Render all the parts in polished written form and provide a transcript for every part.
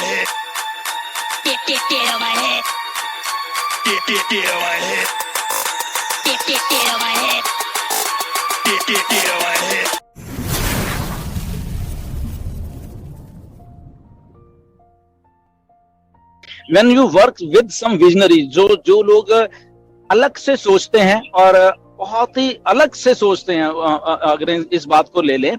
head. Get on my head. Get on my head. Get on my head. Get on my head. When you work with some visionaries, जो लोग अलग से सोचते हैं और बहुत ही अलग से सोचते हैं, अगर इस बात को ले लें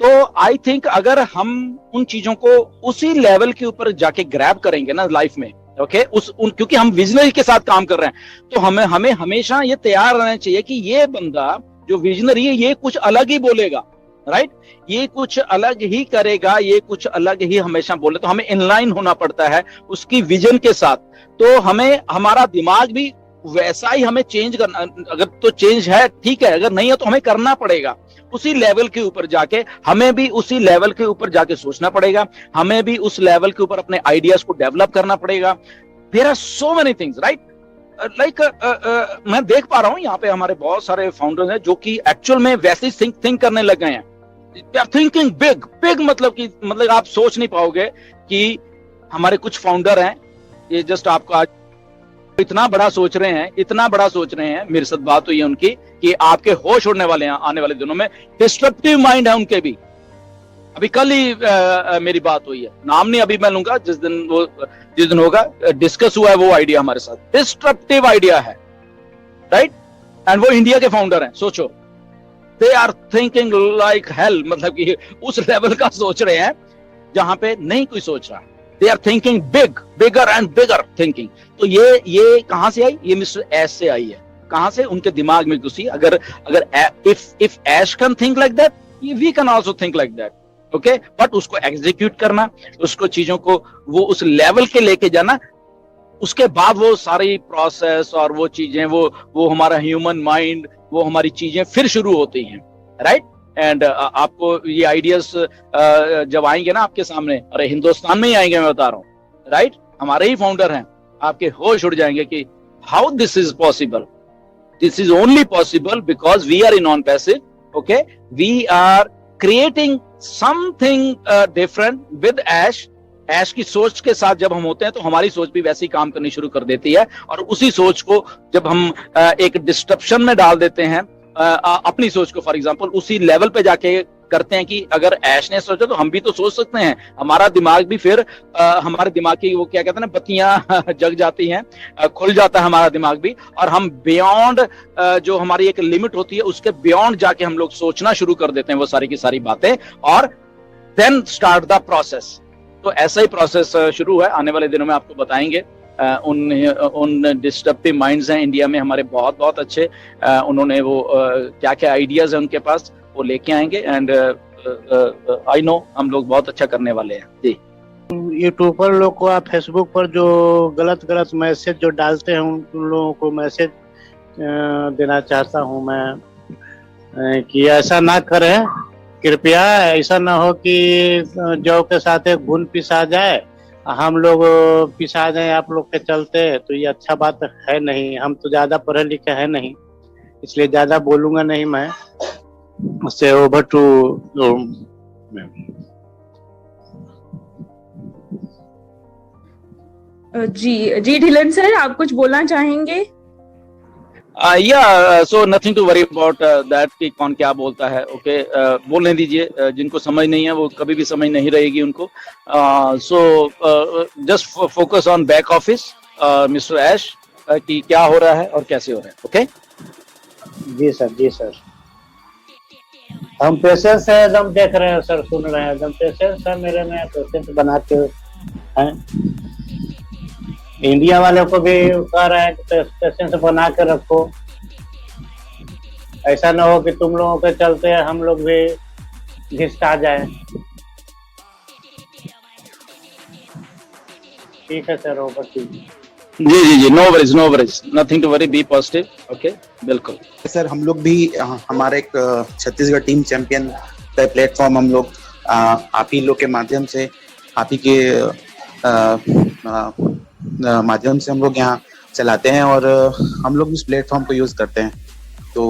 तो आई थिंक अगर हम उन चीजों को उसी लेवल के ऊपर जाके ग्रैब करेंगे ना लाइफ में, ओके, क्योंकि हम विजनरी के साथ काम कर रहे हैं, तो हमें हमेशा ये तैयार रहना चाहिए कि ये बंदा जो विजनरी है ये कुछ अलग ही बोलेगा, राइट, ये कुछ अलग ही करेगा, ये कुछ अलग ही हमेशा बोले, तो हमें इनलाइन होना पड़ता है उसकी विजन के साथ। तो हमें हमारा दिमाग भी वैसा ही हमें चेंज करना, अगर तो चेंज है ठीक है, अगर नहीं है तो हमें करना पड़ेगा उसी लेवल के ऊपर जाके, हमें भी उसी लेवल के ऊपर जाके सोचना पड़ेगा, हमें भी उस लेवल के ऊपर अपने आइडियाज को डेवलप करना पड़ेगा। There are so many things, right, like मैं देख पा रहा हूं यहाँ पे हमारे बहुत सारे फाउंडर्स हैं जो कि एक्चुअल में वैसे ही थिंक करने लग गए हैं। They are thinking big big, मतलब आप सोच नहीं पाओगे कि हमारे कुछ फाउंडर हैं, ये जस्ट आपको आज इतना बड़ा सोच रहे हैं, इतना बड़ा सोच रहे हैं, मेरे साथ बात हुई है उनकी कि आपके होश उड़ने वाले हैं आने वाले दिनों में, डिस्ट्रप्टिव माइंड है उनके भी। अभी कल ही मेरी बात हुई है, नाम नहीं अभी मैं लूंगा, जिस दिन होगा डिस्कस हुआ है वो आइडिया हमारे साथ, डिस्ट्रप्टिव आइडिया है, राइट, एंड वो इंडिया के फाउंडर हैं। सोचो, they are thinking like hell, मतलब कि उस लेवल का सोच रहे हैं जहां पे नहीं कोई सोच रहा। They are thinking big, bigger and bigger thinking. तो ये कहां से आई? ये मिस्टर एश से आई है। कहां से? उनके दिमाग में घुसी। अगर if Ash can think like that, we can also think like that, okay, but उसको एग्जीक्यूट करना, उसको चीजों को वो उस लेवल के लेके जाना, उसके बाद वो सारी प्रोसेस और वो चीजें, वो हमारा ह्यूमन माइंड, वो हमारी चीजें फिर शुरू होती हैं, राइट। एंड आपको ये आइडियाज जब आएंगे ना आपके सामने, अरे हिंदुस्तान में ही आएंगे, मैं बता रहा हूँ, राइट, हमारे ही फाउंडर हैं, आपके होश उड़ जाएंगे कि how this is possible. This is only possible because we are in non passive, okay, we are creating something different with Ash. Ash की सोच के साथ जब हम होते हैं तो हमारी सोच भी वैसे ही काम करनी शुरू कर देती है, और उसी सोच को जब हम एक डिस्ट्रप्शन में डाल देते हैं, अपनी सोच को, फॉर एग्जांपल उसी लेवल पे जाके करते हैं कि अगर ऐश ने सोचा तो हम भी तो सोच सकते हैं, हमारा दिमाग भी फिर हमारे दिमाग की वो क्या कहते हैं ना, बत्तियां जग जाती हैं, खुल जाता है हमारा दिमाग भी, और हम बियॉन्ड जो हमारी एक लिमिट होती है उसके बियॉन्ड जाके हम लोग सोचना शुरू कर देते हैं वो सारी की सारी बातें, और देन स्टार्ट द प्रोसेस। तो ऐसा ही प्रोसेस शुरू है, आने वाले दिनों में आपको बताएंगे। उन डिस्ट्रप्टिव माइंड्स हैं इंडिया में हमारे बहुत बहुत अच्छे, उन्होंने वो क्या क्या आइडियाज है उनके पास, वो लेके आएंगे, एंड आई नो हम लोग बहुत अच्छा करने वाले हैं जी। यूट्यूब पर लोग को, आप फेसबुक पर जो गलत मैसेज जो डालते हैं उन लोगों को मैसेज देना चाहता हूं मैं कि ऐसा ना करें, कृपया ऐसा ना हो कि जौ के साथ एक घुन पिसा जाए, हम लोग पिसा जाए आप लोग के चलते, तो ये अच्छा बात है नहीं। हम तो ज्यादा पढ़े लिखे हैं नहीं, इसलिए ज्यादा बोलूंगा नहीं मैं। उससे over to G Dhillon sir, आप कुछ बोलना चाहेंगे? So nothing to worry about that कि कौन क्या बोलता है, ओके, बोलने दीजिए, जिनको समझ नहीं है वो कभी भी समझ नहीं रहेगी उनको। So just focus on back office, mister Ash, कि क्या हो रहा है और कैसे हो रहा है, ओके। जी सर, जी सर, हम पेशेंस है, एकदम देख रहे हैं सर, सुन रहे हैं, एकदम पेशेंस है मेरे में, पेशेंस बनाते हैं। इंडिया वाले को भी कह रहे हैं कि पेशेंस बना के रखो, ऐसा ना हो कि तुम लोगों के चलते हम लोग भी घिसटा जाए। ठीक है sir, over to G, no worries, nothing to worry, be positive, okay, बिल्कुल सर। हम लोग भी हमारे एक छत्तीसगढ़ टीम चैंपियन का प्लेटफॉर्म हम लोग आप ही लोग के माध्यम से, आप ही के माध्यम से हम लोग यहाँ चलाते हैं, और हम लोग इस प्लेटफॉर्म को यूज करते हैं। तो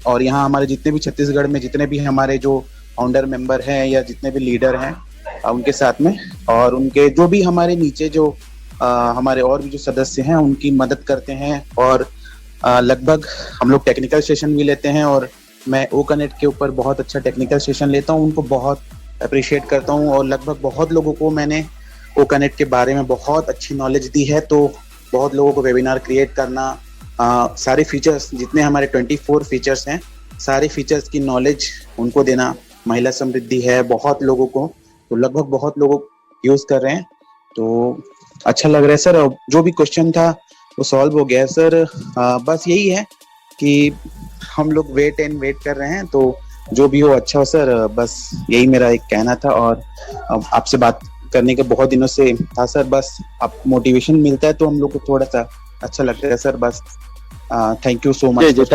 और यहाँ हमारे जितने भी छत्तीसगढ़ में जितने भी हमारे जो फाउंडर मेंबर हैं या जितने भी लीडर हैं, उनके साथ में, और उनके जो भी हमारे नीचे जो हमारे और भी जो सदस्य हैं उनकी मदद करते हैं, और लगभग हम लोग टेक्निकल सेशन भी लेते हैं, और मैं ओ कनेक्ट के ऊपर बहुत अच्छा टेक्निकल सेशन लेता हूँ, उनको बहुत अप्रिशिएट करता हूँ, और लगभग बहुत लोगों को मैंने ओ कनेक्ट के बारे में बहुत अच्छी नॉलेज दी है। तो बहुत लोगों को वेबिनार क्रिएट करना, सारे फीचर्स जितने हमारे 24 फीचर्स हैं, सारे फीचर्स की नॉलेज उनको देना, महिला समृद्धि है बहुत लोगों को, तो लगभग बहुत लोग यूज कर रहे हैं, तो अच्छा लग रहा है सर। जो भी क्वेश्चन था वो सॉल्व हो गया सर। बस यही है कि हम लोग वेट कर रहे हैं, तो जो भी हो अच्छा हो सर, बस यही मेरा एक कहना था। और आपसे बात करने के बहुत दिनों से था सर, बस आप मोटिवेशन मिलता है तो हम लोग को थोड़ा सा अच्छा लगता है सर। बस thank you so much.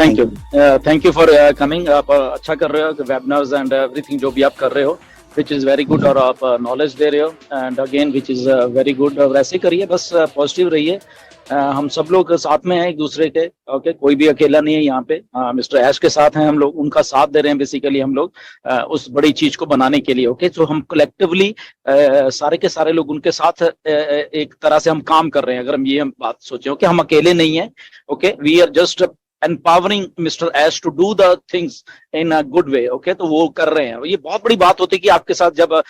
Thank you for coming. आप अच्छा कर रहे हो वेबिनार्स एंड एवरीथिंग जो भी आप कर रहे हो, विच इज वेरी गुड, और आप नॉलेज दे रहे हो and again which is very good. वैसे करिए, बस पॉजिटिव रहिए। हम सब लोग साथ में हैं एक दूसरे के, ओके, कोई भी अकेला नहीं है यहाँ पे। मिस्टर ऐश के साथ हैं हम लोग, उनका साथ दे रहे हैं बेसिकली हम लोग उस बड़ी चीज को बनाने के लिए, ओके। तो हम कलेक्टिवली सारे के सारे लोग उनके साथ एक तरह से हम काम कर रहे हैं। अगर हम ये बात सोचें कि हम अकेले नहीं है, okay, we are just empowering Mr. Ash to do the things in a good way, okay, तो वो कर रहे हैं। ये बहुत बड़ी बात होती है कि आपके साथ जब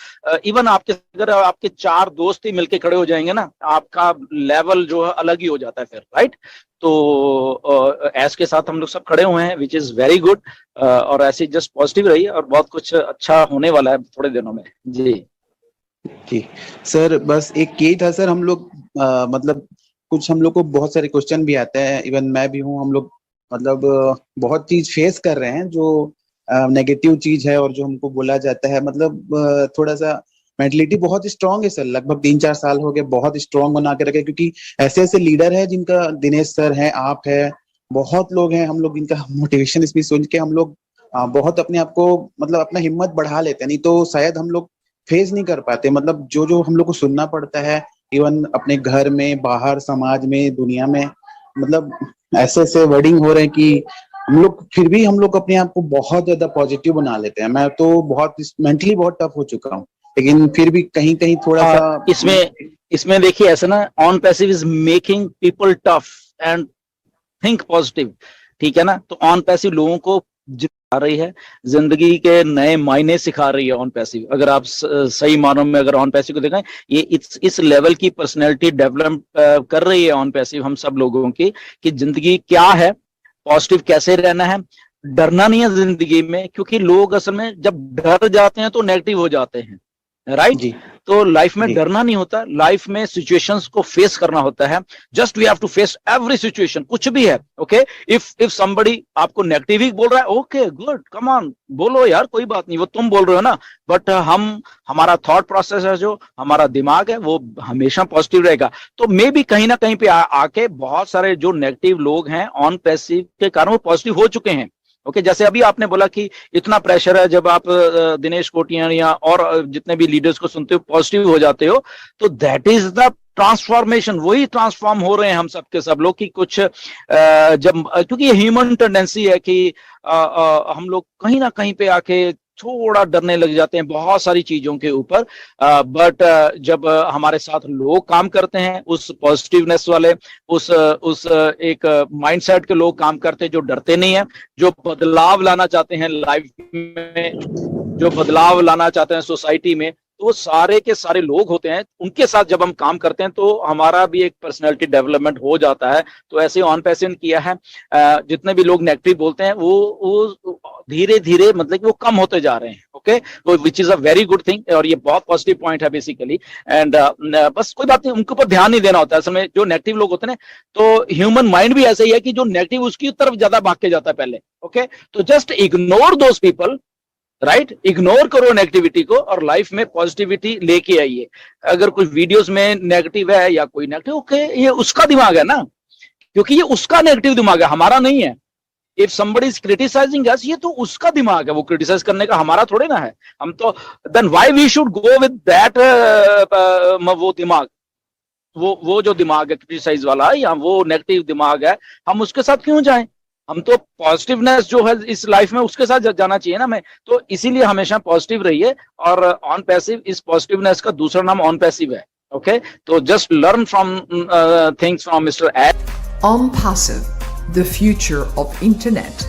इवन आपके अगर आपके 4 दोस्त ही मिलके खड़े हो जाएंगे ना, आपका लेवल जो है अलग ही हो जाता है फिर, राइट। तो ऐश के साथ हम लोग सब खड़े हुए हैं, विच इज वेरी गुड, और ऐसे जस्ट पॉजिटिव रहिए, और बहुत कुछ अच्छा होने वाला है थोड़े दिनों में। जी सर, बस एक यही था सर, हम लोग मतलब कुछ हम लोग को बहुत सारे क्वेश्चन भी आते हैं, इवन मैं भी हूँ, हम लोग मतलब बहुत चीज फेस कर रहे हैं जो नेगेटिव चीज है, और जो हमको बोला जाता है, मतलब थोड़ा सा मेंटलिटी बहुत स्ट्रांग है सर। लगभग 3-4 साल हो गए बहुत स्ट्रांग बना के रखे, क्योंकि ऐसे ऐसे लीडर है जिनका, दिनेश सर हैं, आप है, बहुत लोग हैं, हम लोग इनका मोटिवेशन स्पीच सुन के हम लोग बहुत अपने आप को मतलब अपना हिम्मत बढ़ा लेते हैं, नहीं तो शायद हम लोग फेस नहीं कर पाते। मतलब जो जो हम लोग को सुनना पड़ता है, इवन अपने घर में, बाहर, समाज में, दुनिया में, मतलब ऐसे ऐसे वर्डिंग हो रहे हैं कि हम लोग फिर भी हम लोग अपने आप को बहुत ज्यादा पॉजिटिव बना लेते हैं। मैं तो बहुत मेंटली बहुत टफ हो चुका हूँ, लेकिन फिर भी कहीं कहीं थोड़ा सा इसमें देखिए ऐसा ना, on passive is making people tough and think positive, ठीक है ना। तो ऑन पैसिव लोगों को जिता रही है, जिंदगी के नए मायने सिखा रही है ऑन पैसिव। अगर आप सही मानों में अगर ऑन पैसिव को देखें, ये इस लेवल की पर्सनैलिटी डेवलप कर रही है ऑन पैसिव हम सब लोगों की, कि जिंदगी क्या है, पॉजिटिव कैसे रहना है, डरना नहीं है जिंदगी में। क्योंकि लोग असल में जब डर जाते हैं तो नेगेटिव हो जाते हैं, राइट। तो लाइफ में डरना नहीं होता, लाइफ में सिचुएशंस को फेस करना होता है। Just we have to face every situation, कुछ भी है, ओके। इफ समबडी आपको नेगेटिव ही बोल रहा है, ओके गुड, कम ऑन, बोलो यार, कोई बात नहीं, वो तुम बोल रहे हो ना। बट हमारा थॉट प्रोसेस है, जो हमारा दिमाग है, वो हमेशा पॉजिटिव रहेगा। तो मे भी कहीं ना कहीं पे आके बहुत सारे जो नेगेटिव लोग हैं ऑन पैसिव के कारण वो पॉजिटिव हो चुके हैं, ओके। जैसे अभी आपने बोला कि इतना प्रेशर है, जब आप दिनेश कोटियान या और जितने भी लीडर्स को सुनते हो, पॉजिटिव हो जाते हो, तो दैट इज द ट्रांसफॉर्मेशन। वही ट्रांसफॉर्म हो रहे हैं हम सबके सब लोग, कि कुछ जब, क्योंकि ये ह्यूमन टेंडेंसी है कि हम लोग कहीं ना कहीं पे आके थोड़ा डरने लग जाते हैं बहुत सारी चीजों के ऊपर। बट जब हमारे साथ लोग काम करते हैं, उस पॉजिटिवनेस वाले, उस एक माइंडसेट के लोग काम करते हैं, जो डरते नहीं है, जो बदलाव लाना चाहते हैं लाइफ में, जो बदलाव लाना चाहते हैं सोसाइटी में, तो वो सारे के सारे लोग होते हैं। उनके साथ जब हम काम करते हैं तो हमारा भी एक पर्सनैलिटी डेवलपमेंट हो जाता है। तो ऐसे ऑन पैसिव किया है, जितने भी लोग नेगेटिव बोलते हैं वो धीरे धीरे मतलब वो कम होते जा रहे हैं, okay, which is a very good thing, और ये बहुत पॉजिटिव पॉइंट है बेसिकली। एंड बस कोई बात नहीं, उनके ऊपर ध्यान नहीं देना होता है। असल में जो नेगेटिव लोग होते हैं ना, तो ह्यूमन माइंड भी ऐसा ही है कि जो नेगेटिव उसकी तरफ ज्यादा भाग के जाता है पहले, ओके। तो just ignore those people, right, ignore करो नेगेटिविटी को और लाइफ में पॉजिटिविटी लेके आइए। अगर कुछ वीडियोस में नेगेटिव है या कोई नेगेटिव, ओके, ये उसका दिमाग है ना, क्योंकि ये उसका नेगेटिव दिमाग है, हमारा नहीं है। If somebody is criticizing us, ये तो उसका दिमाग है, वो क्रिटिसाइज करने का, हमारा थोड़े ना है। हम तो then why we should go with that, वो दिमाग, वो जो दिमाग है क्रिटिसाइज वाला, या वो नेगेटिव दिमाग है, हम उसके साथ क्यों जाएं? हम तो पॉजिटिवनेस जो है इस लाइफ में उसके साथ जाना चाहिए ना। मैं तो इसीलिए हमेशा पॉजिटिव रहिए, और ऑन पैसिव इस पॉजिटिवनेस का दूसरा नाम ऑन पैसिव है। ओके, तो just learn from things from mister Ed. On Passive, the future of internet.